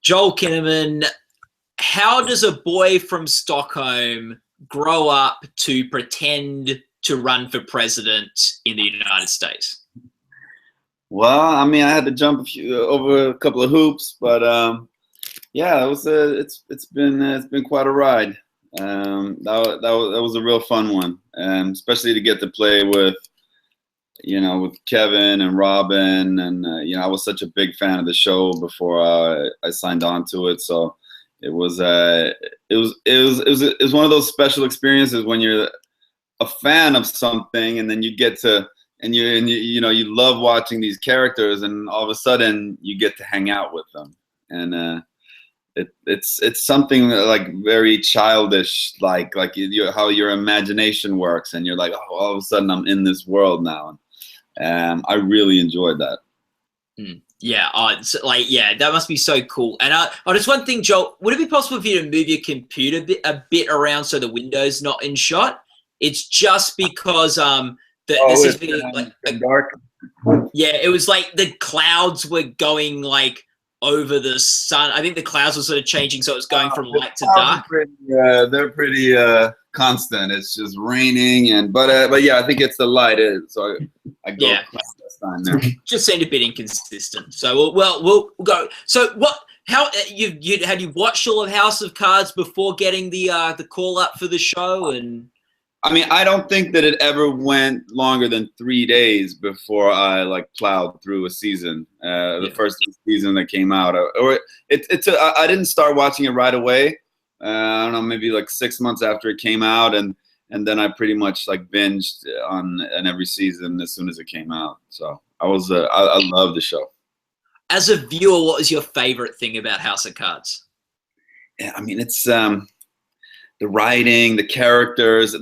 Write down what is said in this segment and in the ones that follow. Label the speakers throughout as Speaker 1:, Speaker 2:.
Speaker 1: Joel Kinnaman, how does a boy from Stockholm grow up to pretend to run for president in the United States?
Speaker 2: Well, I mean, I had to jump over a couple of hoops, but yeah, it was it's been quite a ride. That was a real fun one, especially to get to play with Kevin and Robin, and I was such a big fan of the show before I signed on to it. So it was one of those special experiences when you're a fan of something, and then you get to you love watching these characters, and all of a sudden you get to hang out with them, and it's something like very childish, like how your imagination works, and you're like, oh, all of a sudden I'm in this world now. I really enjoyed that.
Speaker 1: Yeah, that must be so cool. And just one thing, Joel, would it be possible for you to move your computer a bit around so the window's not in shot? It's just because this is like
Speaker 2: dark.
Speaker 1: Yeah, it was like the clouds were going like over the sun. I think the clouds were sort of changing, so it was going from light to dark.
Speaker 2: They're pretty constant. It's just raining, but yeah, I think it's the light. So I go clandestine there.
Speaker 1: Just seemed a bit inconsistent. So we'll go. So how had you watched all of House of Cards before getting the call up for the show? And
Speaker 2: I mean, I don't think that it ever went longer than 3 days before I plowed through a season. The first season that came out, I didn't start watching it right away. I don't know, maybe 6 months after it came out, and then I pretty much binged on every season as soon as it came out. So I love the show.
Speaker 1: As a viewer, what was your favorite thing about House of Cards?
Speaker 2: Yeah, I mean, it's the writing, the characters.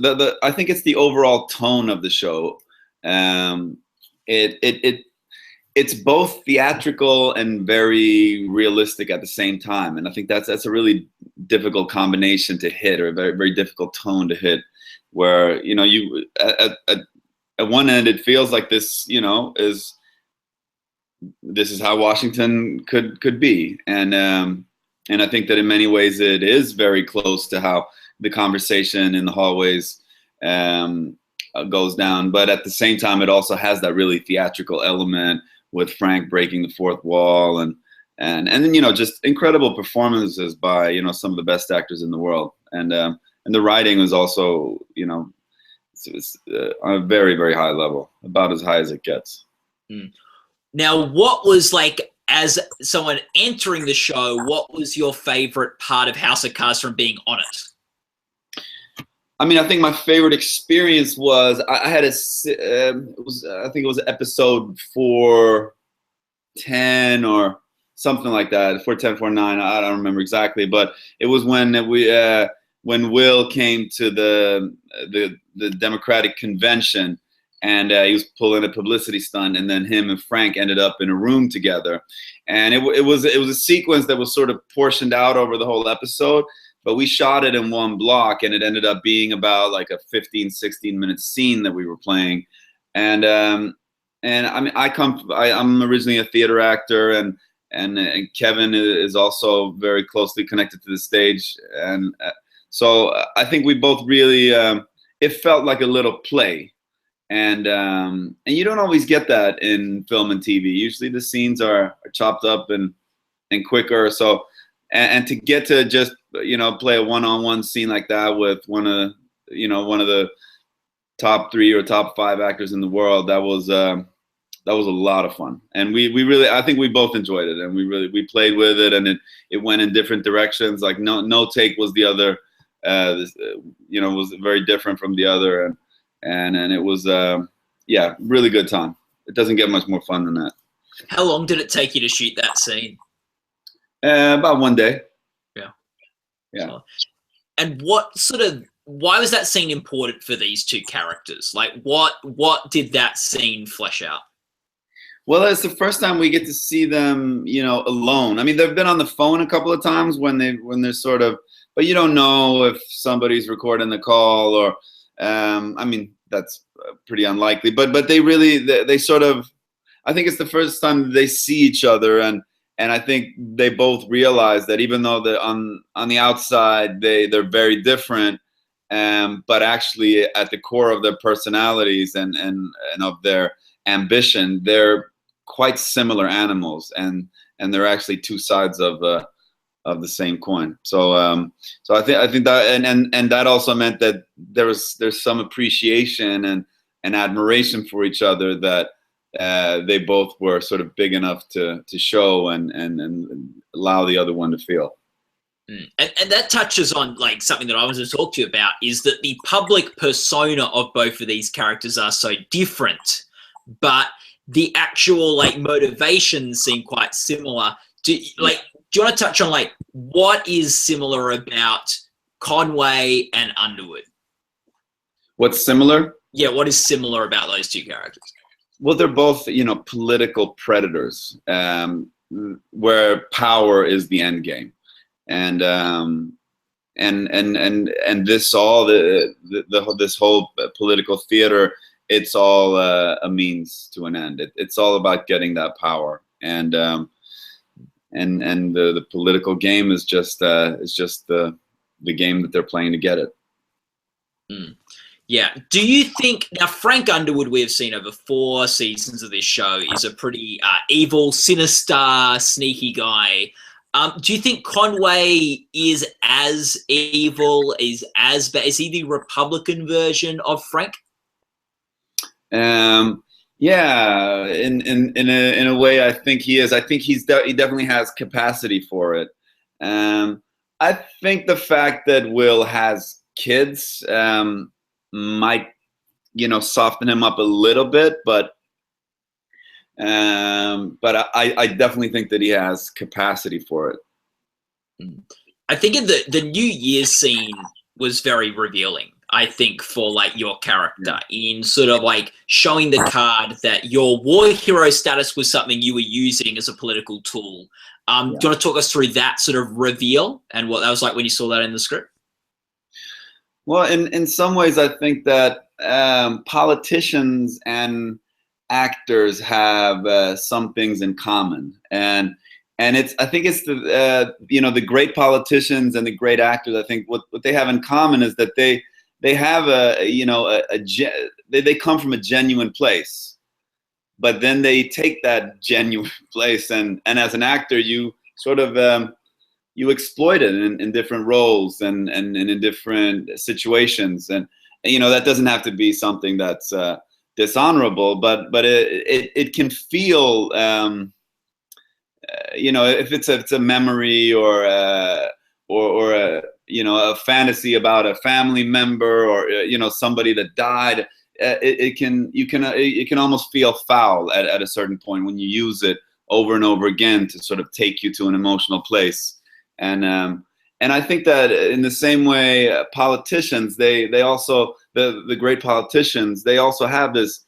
Speaker 2: I think it's the overall tone of the show. It's both theatrical and very realistic at the same time, and I think that's a really difficult combination to hit, or a very, very difficult tone to hit. Where you at one end it feels like this is how Washington could be, and I think that in many ways it is very close to how the conversation in the hallways goes down. But at the same time, it also has that really theatrical element with Frank breaking the fourth wall, and then just incredible performances by some of the best actors in the world, and the writing was also it's on a very, very high level, about as high as it gets.
Speaker 1: Now, what was as someone entering the show, what was your favorite part of House of Cards from being on it?
Speaker 2: I mean, I think my favorite experience was I had I think it was episode 410 or something like that, 410, 409. I don't remember exactly, but it was when when Will came to the Democratic convention, and he was pulling a publicity stunt, and then him and Frank ended up in a room together, and it was a sequence that was sort of portioned out over the whole episode. But we shot it in one block, and it ended up being about a 15, 16-minute scene that we were playing. And I mean, I'm originally a theater actor, and Kevin is also very closely connected to the stage. And so I think we both really, it felt like a little play. And you don't always get that in film and TV. Usually the scenes are chopped up and quicker. So, and to get to just play a one-on-one scene like that with one of the top 3 or top 5 actors in the world, that was a lot of fun. And we really, I think we both enjoyed it, and we played with it, and it went in different directions. No take was the other, was very different from the other, and it was really good time. It doesn't get much more fun than that.
Speaker 1: How long did it take you to shoot that scene?
Speaker 2: About 1 day.
Speaker 1: Yeah. And why was that scene important for these two characters? What did that scene flesh out?
Speaker 2: Well, it's the first time we get to see them, alone. I mean, they've been on the phone a couple of times when they're sort of, but you don't know if somebody's recording the call, or, I mean, that's pretty unlikely. But they sort of, I think it's the first time they see each other, and I think they both realize that even though on the outside they're very different, but actually at the core of their personalities and of their ambition, they're quite similar animals, and they're actually two sides of the same coin. So I think that and that also meant that there's some appreciation and admiration for each other that they both were sort of big enough to show and allow the other one to feel.
Speaker 1: And that touches on like something that I wanted to talk to you about, is that the public persona of both of these characters are so different, but the actual like motivations seem quite similar. Do you want to touch on like what is similar about Conway and Underwood?
Speaker 2: What's similar?
Speaker 1: Yeah, what is similar about those two characters?
Speaker 2: Well, they're both, political predators, where power is the end game, and this all this whole political theater, it's all a means to an end. It's all about getting that power, and the political game is just the game that they're playing to get it.
Speaker 1: Yeah. Do you think now Frank Underwood, we have seen over 4 seasons of this show, is a pretty evil, sinister, sneaky guy? Do you think Conway is as evil, is he the Republican version of Frank?
Speaker 2: Yeah, in a way, I think he is. I think he definitely has capacity for it. I think the fact that Will has kids might, soften him up a little bit, but I definitely think that he has capacity for it.
Speaker 1: I think in the New Year's scene was very revealing, I think, for like your character, in sort of like showing the card that your war hero status was something you were using as a political tool. Do you want to talk us through that sort of reveal and what that was like when you saw that in the script?
Speaker 2: Well, in some ways, I think that politicians and actors have some things in common, and I think it's the great politicians and the great actors. I think what they have in common is that they have they come from a genuine place, but then they take that genuine place and as an actor you sort of you exploit it in different roles and in different situations, and that doesn't have to be something that's dishonorable, but it can feel if it's a memory or a fantasy about a family member or somebody that died, it can almost feel foul at a certain point when you use it over and over again to sort of take you to an emotional place. And I think that in the same way, politicians, they also, the great politicians, they also have this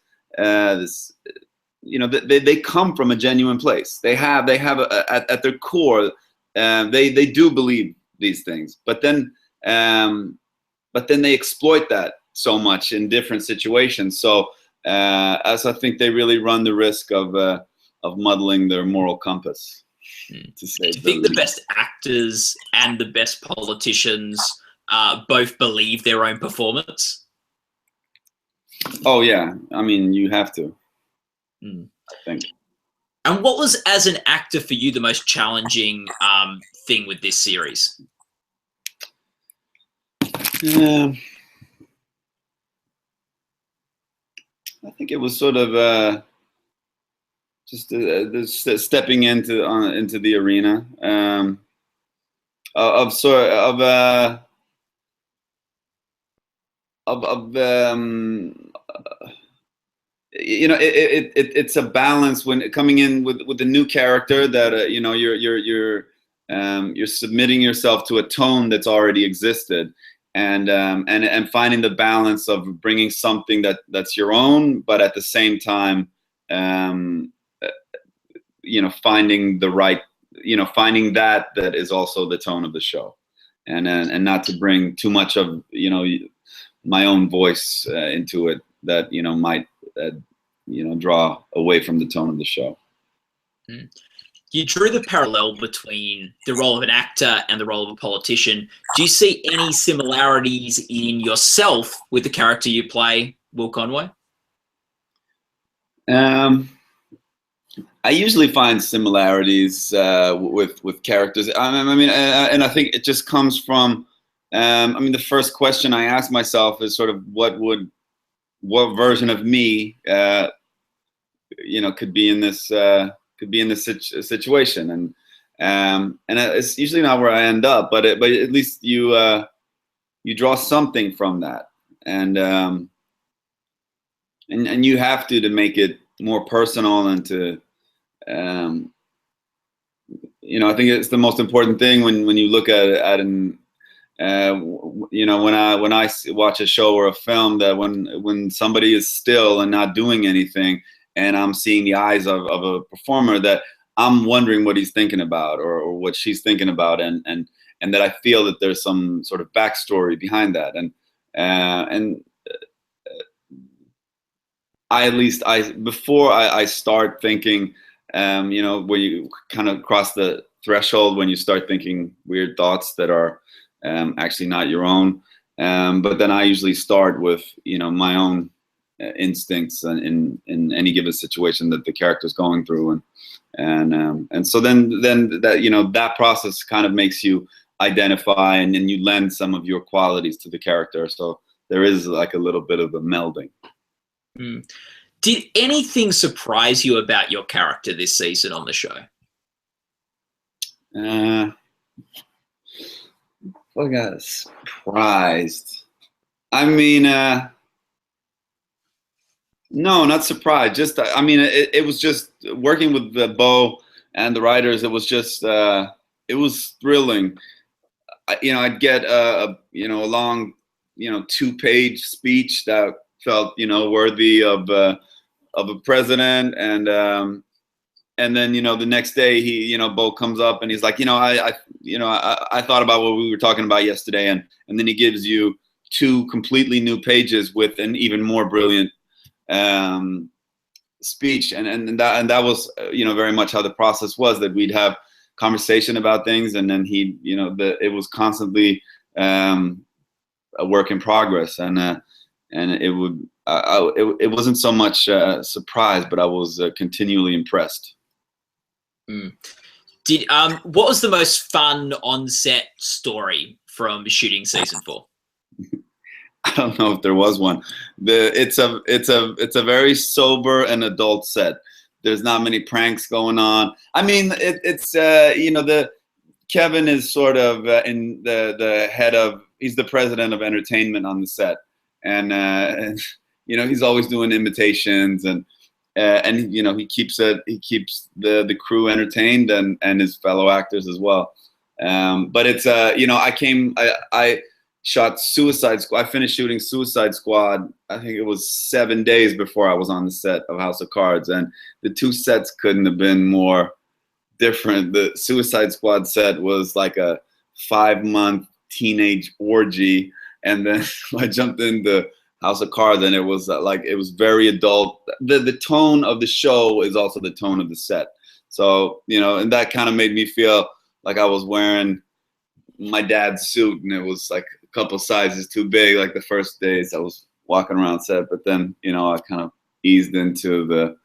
Speaker 2: they come from a genuine place. They have at their core, they do believe these things, but then they exploit that so much in different situations. So as I think they really run the risk of muddling their moral compass.
Speaker 1: Do you think the best actors and the best politicians both believe their own performance?
Speaker 2: Oh yeah, I mean you have to. I think.
Speaker 1: And what was, as an actor for you, the most challenging thing with this series?
Speaker 2: I think it was sort of just stepping into the arena it's a balance when coming in with a new character that you're submitting yourself to a tone that's already existed, and finding the balance of bringing something that's your own, but at the same time finding the right, finding that is also the tone of the show, and not to bring too much of my own voice into it that might draw away from the tone of the show.
Speaker 1: You drew the parallel between the role of an actor and the role of a politician. Do you see any similarities in yourself with the character you play, Will Conway?
Speaker 2: I usually find similarities with characters. I mean, and I think it just comes from. I mean, the first question I ask myself is sort of what version of me, could be in this situation, and it's usually not where I end up, but at least you draw something from that, and you have to make it more personal and to. I think it's the most important thing when you look at an when I watch a show or a film, that when somebody is still and not doing anything, and I'm seeing the eyes of a performer, that I'm wondering what he's thinking about or what she's thinking about, and that I feel that there's some sort of backstory behind that, and before I start thinking. When you kind of cross the threshold, when you start thinking weird thoughts that are actually not your own. But then I usually start with, my own instincts in any given situation that the character's going through. And so then that, that process kind of makes you identify and then you lend some of your qualities to the character. So there is like a little bit of a melding.
Speaker 1: Mm. Did anything surprise you about your character this season on the show?
Speaker 2: I got surprised. I mean, no, not surprised. Just, I mean, it was just working with the Bo and the writers. It was just, it was thrilling. I'd get a long, 2-page speech that felt, worthy of a president, and then the next day he Bo comes up and he's like, I thought about what we were talking about yesterday, and then he gives you 2 completely new pages with an even more brilliant speech, and that was very much how the process was, that we'd have conversation about things, and then it was constantly a work in progress, and it would. It wasn't so much surprise, but I was continually impressed.
Speaker 1: Mm. What was the most fun on-set story from shooting season 4?
Speaker 2: I don't know if there was one. It's a very sober and adult set. There's not many pranks going on. I mean, Kevin is sort of in the head of. He's the president of entertainment on the set, and he's always doing imitations, and he keeps the crew entertained and his fellow actors as well. But it's I shot Suicide Squad. I finished shooting Suicide Squad. I think it was 7 days before I was on the set of House of Cards, and the 2 sets couldn't have been more different. The Suicide Squad set was like a 5-month teenage orgy, and then I jumped into House of Cards, and it was it was very adult. The tone of the show is also the tone of the set. So, and that kind of made me feel like I was wearing my dad's suit, and it was like a couple sizes too big. Like the first days I was walking around set, but then, I kind of eased into the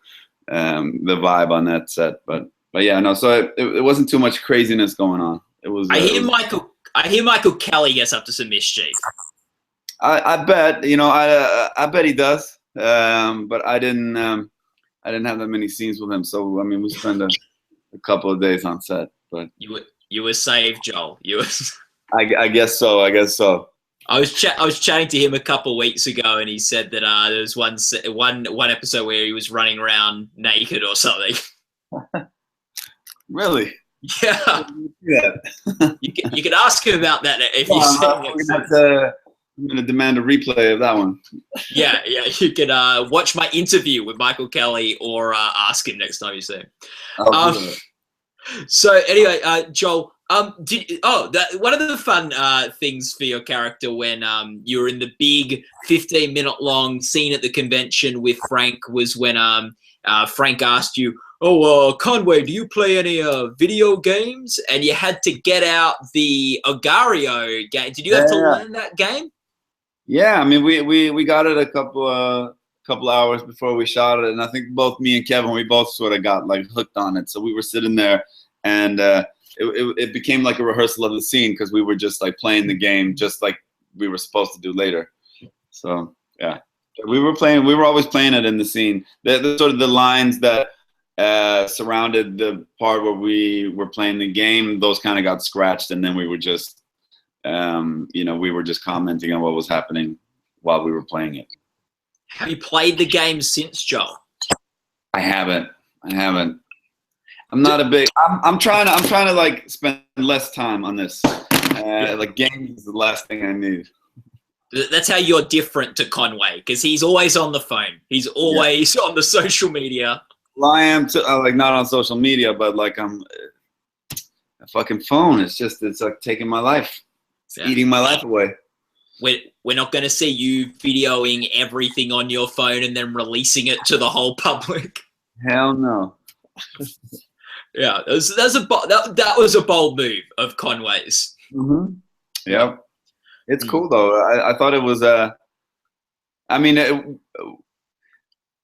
Speaker 2: vibe on that set. But yeah, no, so it wasn't too much craziness going on. It was. I
Speaker 1: hear Michael Kelly gets up to some mischief.
Speaker 2: I bet, I bet he does. But I didn't have that many scenes with him. So, I mean, we spent a couple of days on set, but
Speaker 1: you were saved, Joel.
Speaker 2: I guess so. I was
Speaker 1: chatting to him a couple of weeks ago, and he said that there was one episode where he was running around naked or something.
Speaker 2: Really?
Speaker 1: Yeah. You could ask him about that if
Speaker 2: I'm going to demand a replay of that one.
Speaker 1: Yeah. You could watch my interview with Michael Kelly or ask him next time you see him. So anyway, Joel, one of the fun things for your character when you were in the big 15-minute long scene at the convention with Frank was when Frank asked you, oh, Conway, do you play any video games? And you had to get out the Agario game. Did you have to learn that game?
Speaker 2: Yeah, I mean, we got it a couple hours before we shot it, and I think both me and Kevin, we both sort of got like hooked on it. So we were sitting there, and it became like a rehearsal of the scene because we were just like playing the game just like we were supposed to do later. So yeah, we were always playing it in the scene. The sort of the lines that surrounded the part where we were playing the game, those kind of got scratched, and then we were just we were just commenting on what was happening while we were playing it.
Speaker 1: Have you played the game since, Joel?
Speaker 2: I haven't. I'm not a big. I'm trying to like spend less time on this. Like games is the last thing I need.
Speaker 1: That's how you're different to Conway, because he's always on the phone. He's always on the social media.
Speaker 2: Well, I am too, like not on social media, but like I'm a fucking phone. It's like taking my life. It's eating my life away.
Speaker 1: We're not going to see you videoing everything on your phone and then releasing it to the whole public.
Speaker 2: Hell no.
Speaker 1: Yeah, that was a bold move of Conway's.
Speaker 2: Mm-hmm. Yeah, it's cool though. I thought it was I mean,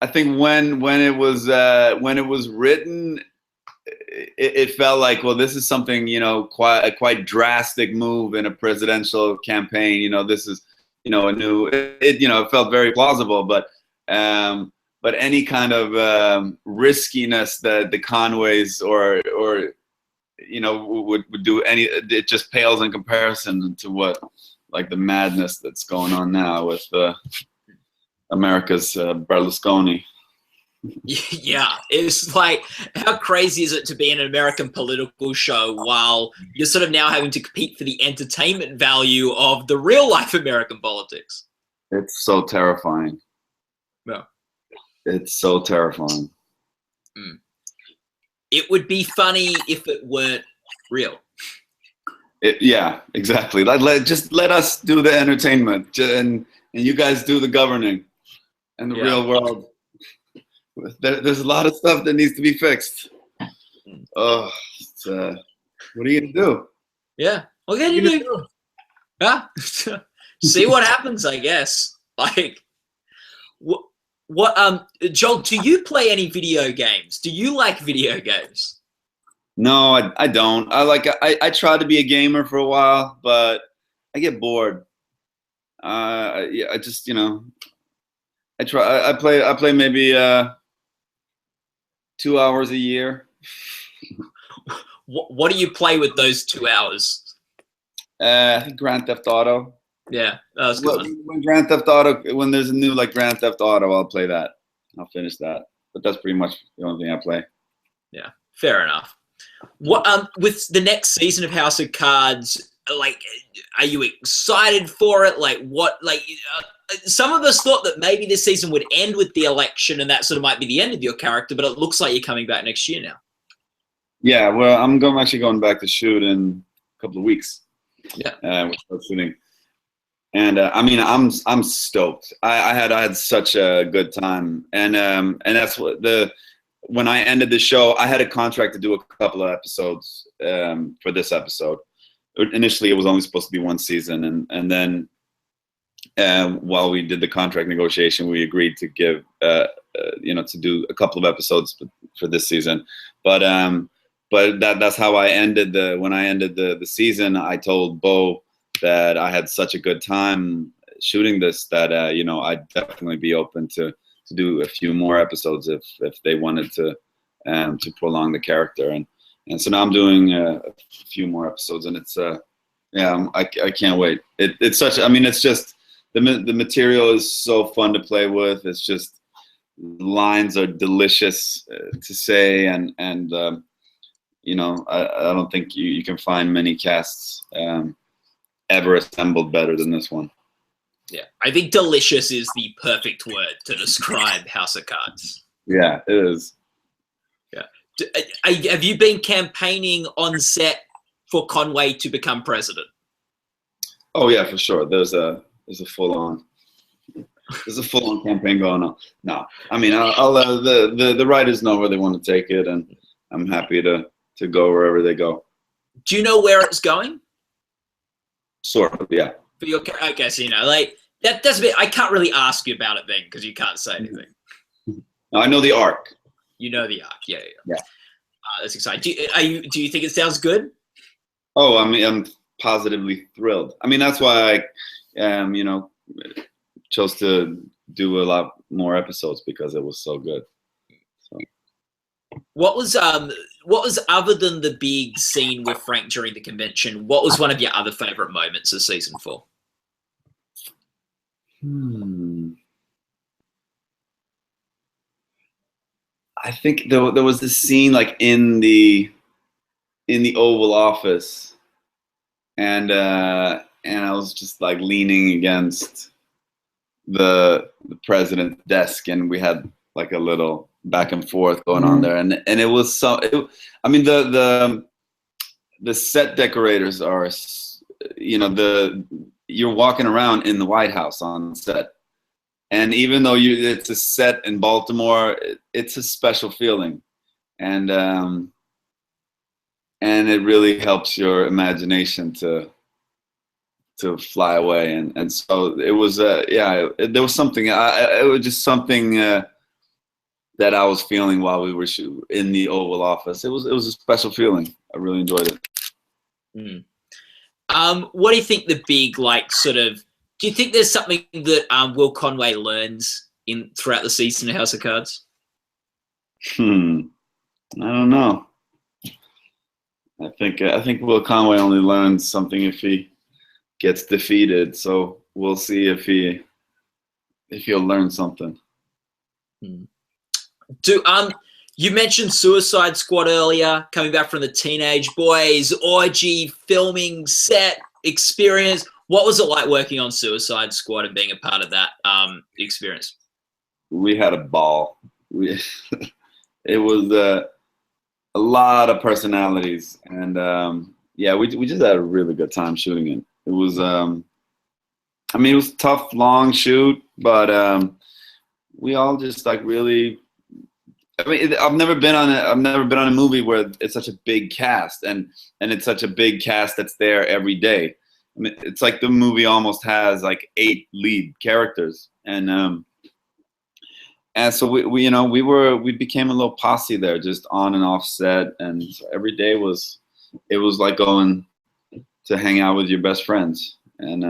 Speaker 2: I think when it was written, it felt like, well, this is something, quite drastic move in a presidential campaign. This is, a new. It felt very plausible, but any kind of riskiness that the Conways or would do it just pales in comparison to what like the madness that's going on now with America's Berlusconi.
Speaker 1: Yeah, it's like, how crazy is it to be in an American political show while you're sort of now having to compete for the entertainment value of the real life American politics?
Speaker 2: It's so terrifying.
Speaker 1: Yeah.
Speaker 2: It's so terrifying.
Speaker 1: It would be funny if it weren't real.
Speaker 2: Yeah, exactly. Just let us do the entertainment, and you guys do the governing and the real world. There's a lot of stuff that needs to be fixed. Oh, what are you gonna do?
Speaker 1: Yeah, what can you do? Yeah, see what happens, I guess. Like, what? Joel, do you play any video games? Do you like video games?
Speaker 2: No, I don't. I tried to be a gamer for a while, but I get bored. I just I try. I play maybe 2 hours a year.
Speaker 1: What do you play with those 2 hours?
Speaker 2: I think Grand Theft Auto.
Speaker 1: Yeah, that was good.
Speaker 2: When there's a new like Grand Theft Auto, I'll play that. I'll finish that. But that's pretty much the only thing I play. Yeah,
Speaker 1: fair enough. What with the next season of House of Cards, like, are you excited for it? Like, what? Like, some of us thought that maybe this season would end with the election, and that sort of might be the end of your character. But it looks like you're coming back next year now.
Speaker 2: Yeah, well, I'm actually going back to shoot in a couple of weeks.
Speaker 1: Yeah,
Speaker 2: we'll start shooting, and I mean, I'm stoked. I had such a good time, and that's what when I ended the show, I had a contract to do a couple of episodes for this episode. Initially, it was only supposed to be one season, and then while we did the contract negotiation, we agreed to give to do a couple of episodes for this season. But that's how I ended when I ended the season. I told Bo that I had such a good time shooting this that I'd definitely be open to do a few more episodes if they wanted to prolong the character, and so now I'm doing a few more episodes, and it's I can't wait. It's such, I mean, it's just the material is so fun to play with. It's just lines are delicious to say, and I don't think you can find many casts ever assembled better than this one.
Speaker 1: Yeah, I think delicious is the perfect word to describe House of Cards.
Speaker 2: Yeah, it is.
Speaker 1: Yeah. Have you been campaigning on set for Conway to become president?
Speaker 2: Oh yeah, for sure. There's a full on. there's a full-on campaign going on. No, I mean, the writers know where they want to take it, and I'm happy to go wherever they go.
Speaker 1: Do you know where it's going?
Speaker 2: Sort of, yeah.
Speaker 1: For your, I guess, you know, like that's a bit. I can't really ask you about it then because you can't say anything.
Speaker 2: No, I know the arc.
Speaker 1: You know the arc, yeah.
Speaker 2: Yeah.
Speaker 1: That's exciting. Do you think it sounds good?
Speaker 2: Oh, I mean, I'm positively thrilled. I mean, that's why I, you know, chose to do a lot more episodes because it was so good. So.
Speaker 1: What was other than the big scene with Frank during the convention? What was one of your other favorite moments of season 4?
Speaker 2: I think there was this scene like in the Oval Office, and I was just like leaning against the president's desk, and we had like a little back and forth going on there, and it was so. I mean, the set decorators are, you know, you're walking around in the White House on set. And even though it's a set in Baltimore, it's a special feeling, and it really helps your imagination to fly away. And so it was, yeah, there was something. It was just something that I was feeling while we were in the Oval Office. It was a special feeling. I really enjoyed it.
Speaker 1: What do you think the big, like, sort of? Do you think there's something that Will Conway learns throughout the season of House of Cards?
Speaker 2: I don't know. I think Will Conway only learns something if he gets defeated. So we'll see if he'll learn something.
Speaker 1: You mentioned Suicide Squad earlier, coming back from the teenage boys, orgy, filming, set experience. What was it like working on Suicide Squad and being a part of that experience?
Speaker 2: We had a ball. It was a lot of personalities, and yeah, we just had a really good time shooting it. It was, I mean, it was a tough, long shoot, but we all just like really. I mean, I've never been on a movie where it's such a big cast, and it's such a big cast that's there every day. I mean, it's like the movie almost has like 8 lead characters, and so we became a little posse there, just on and off set, and so every day was like going to hang out with your best friends, and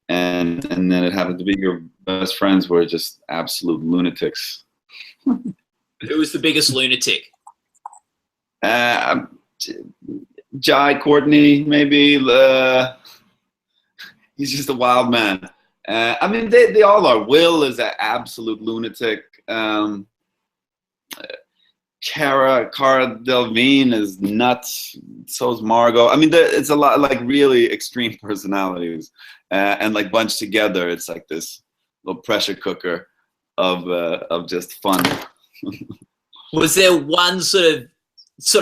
Speaker 2: then it happened to be your best friends were just absolute lunatics.
Speaker 1: Who was the biggest lunatic?
Speaker 2: Jai Courtney, maybe. He's just a wild man. I mean, they all are. Will is an absolute lunatic. Cara Delevingne is nuts. So is Margot. I mean, it's a lot like really extreme personalities, and like bunched together, it's like this little pressure cooker of just fun.
Speaker 1: Was there one sort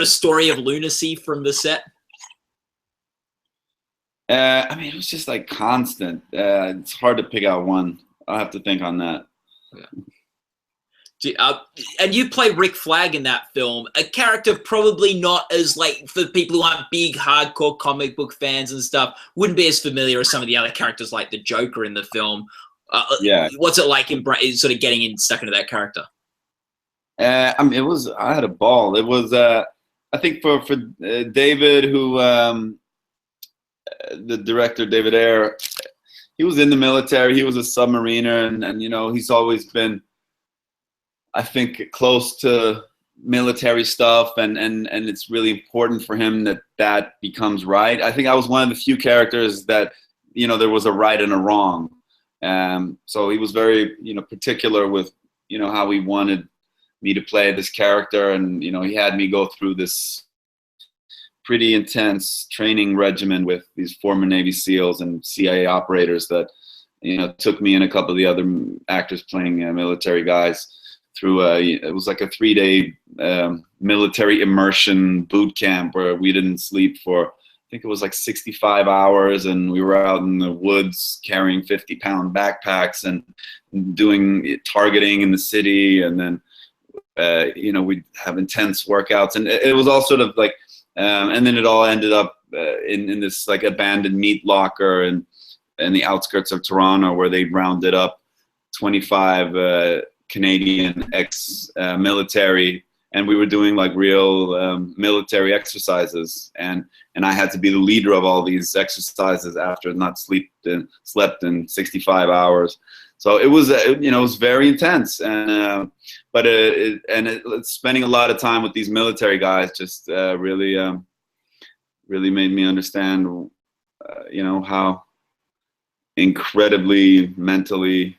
Speaker 1: of story of lunacy from the set?
Speaker 2: I mean, it was just like constant. It's hard to pick out one. I'll have to think on that.
Speaker 1: Yeah. And you play Rick Flag in that film, a character probably not as, like, for people who aren't big hardcore comic book fans and stuff, wouldn't be as familiar as some of the other characters like the Joker in the film.
Speaker 2: Yeah.
Speaker 1: What's it like in sort of getting stuck into that character?
Speaker 2: I mean, I had a ball. It was, I think for David, who, the director, David Ayer, he was in the military. He was a submariner, and you know, he's always been, I think, close to military stuff, and it's really important for him that becomes right. I think I was one of the few characters that, you know, there was a right and a wrong. So he was very, you know, particular with, you know, how he wanted me to play this character, and you know, he had me go through this pretty intense training regimen with these former Navy SEALs and CIA operators that, you know, took me and a couple of the other actors playing military guys through it was like a 3-day military immersion boot camp where we didn't sleep for think it was like 65 hours, and we were out in the woods carrying 50-pound backpacks and doing targeting in the city, and then you know, we'd have intense workouts, and it was all sort of like, and then it all ended up in this like abandoned meat locker and in the outskirts of Toronto, where they rounded up 25 Canadian ex-military, and we were doing like real military exercises, and I had to be the leader of all these exercises after not slept in 65 hours. So it was, you know, it was very intense, and but spending a lot of time with these military guys just really made me understand, you know, how incredibly mentally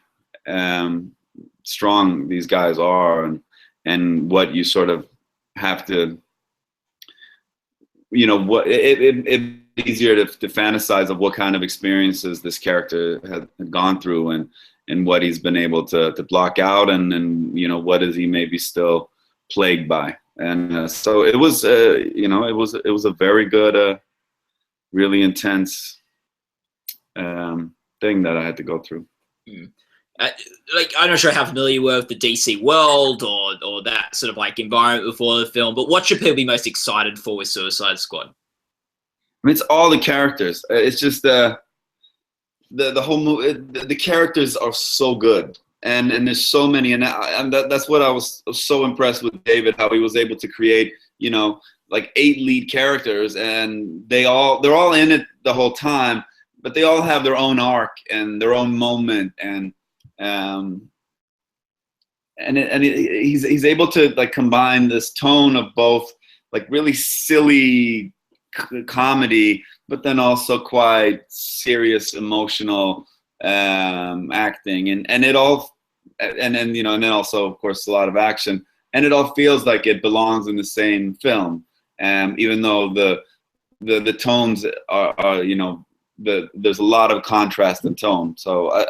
Speaker 2: strong these guys are, and what you sort of have to, you know, what it's easier to fantasize of what kind of experiences this character had gone through, and what he's been able to block out, and you know, what is he maybe still plagued by. And so it was, you know, it was a very good, really intense thing that I had to go through.
Speaker 1: Like, I'm not sure how familiar you were with the DC world or that sort of like environment before the film, but what should people be most excited for with Suicide Squad?
Speaker 2: I mean, it's all the characters. It's just the whole movie. The characters are so good, and there's so many, and that's what I was so impressed with David, how he was able to create, you know, like 8 lead characters, and they're all in it the whole time, but they all have their own arc and their own moment, and he's able to like combine this tone of both like really silly comedy, but then also quite serious emotional acting, and it all, and you know, and then also of course a lot of action, and it all feels like it belongs in the same film, even though the tones are you know, there's a lot of contrast in tone. So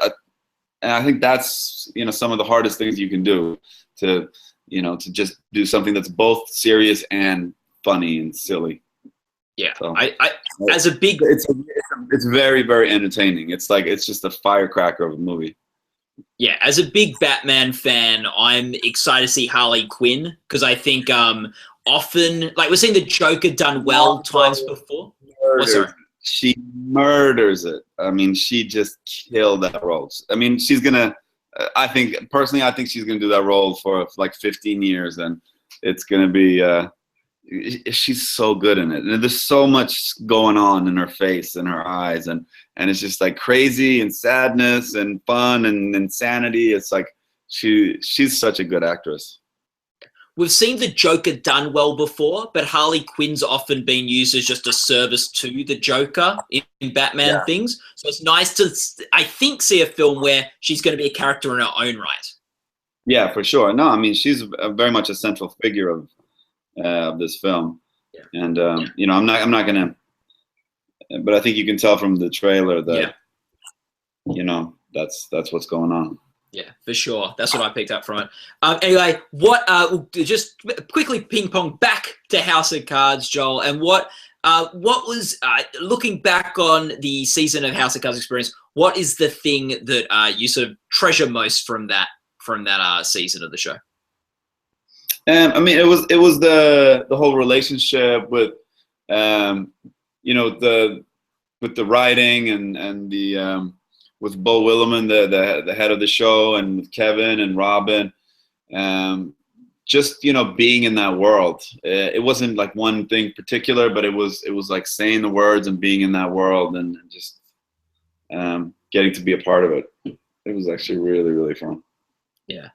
Speaker 2: I think that's, you know, some of the hardest things you can do, to, you know, to just do something that's both serious and funny and silly.
Speaker 1: Yeah,
Speaker 2: so,
Speaker 1: as a big,
Speaker 2: it's very, very entertaining. It's like, it's just a firecracker of a movie.
Speaker 1: Yeah, as a big Batman fan, I'm excited to see Harley Quinn, because I think often, like, we've seen the Joker done well times before.
Speaker 2: She murders it. I mean, she just killed that role. I mean, she's gonna, I think she's gonna do that role for like 15 years, and it's gonna be, she's so good in it. And there's so much going on in her face and her eyes, and it's just like crazy and sadness and fun and insanity. It's like she's such a good actress.
Speaker 1: We've seen the Joker done well before, but Harley Quinn's often been used as just a service to the Joker in Batman things. So it's nice to, I think, see a film where she's going to be a character in her own right.
Speaker 2: Yeah, for sure. No, I mean, she's very much a central figure of this film. Yeah. And you know, I'm not gonna, but I think you can tell from the trailer that, you know, that's what's going on.
Speaker 1: Yeah, for sure. That's what I picked up from it. Anyway, just quickly ping pong back to House of Cards, Joel, and what was, looking back on the season of House of Cards experience, what is the thing that you sort of treasure most from that season of the show?
Speaker 2: I mean, it was the whole relationship with, you know, with the writing and the, with Bo Willimon, the head of the show, and with Kevin and Robin, just, you know, being in that world. It wasn't like one thing particular, but it was like saying the words and being in that world, and just getting to be a part of it. It was actually really, really fun.
Speaker 1: Yeah.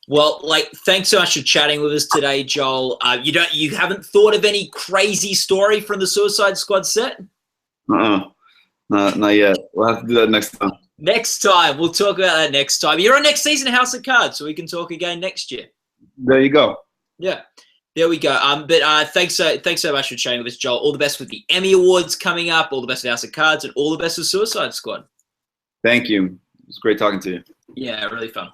Speaker 1: Well, like, thanks so much for chatting with us today, Joel. You haven't thought of any crazy story from the Suicide Squad set?
Speaker 2: Not yet. We'll have to do that next time.
Speaker 1: Next time. We'll talk about that next time. You're on next season of House of Cards, so we can talk again next year.
Speaker 2: There you go.
Speaker 1: Yeah. There we go. But thanks so much for chatting with us, Joel. All the best with the Emmy Awards coming up, all the best with House of Cards, and all the best with Suicide Squad.
Speaker 2: Thank you. It was great talking to you.
Speaker 1: Yeah, really fun.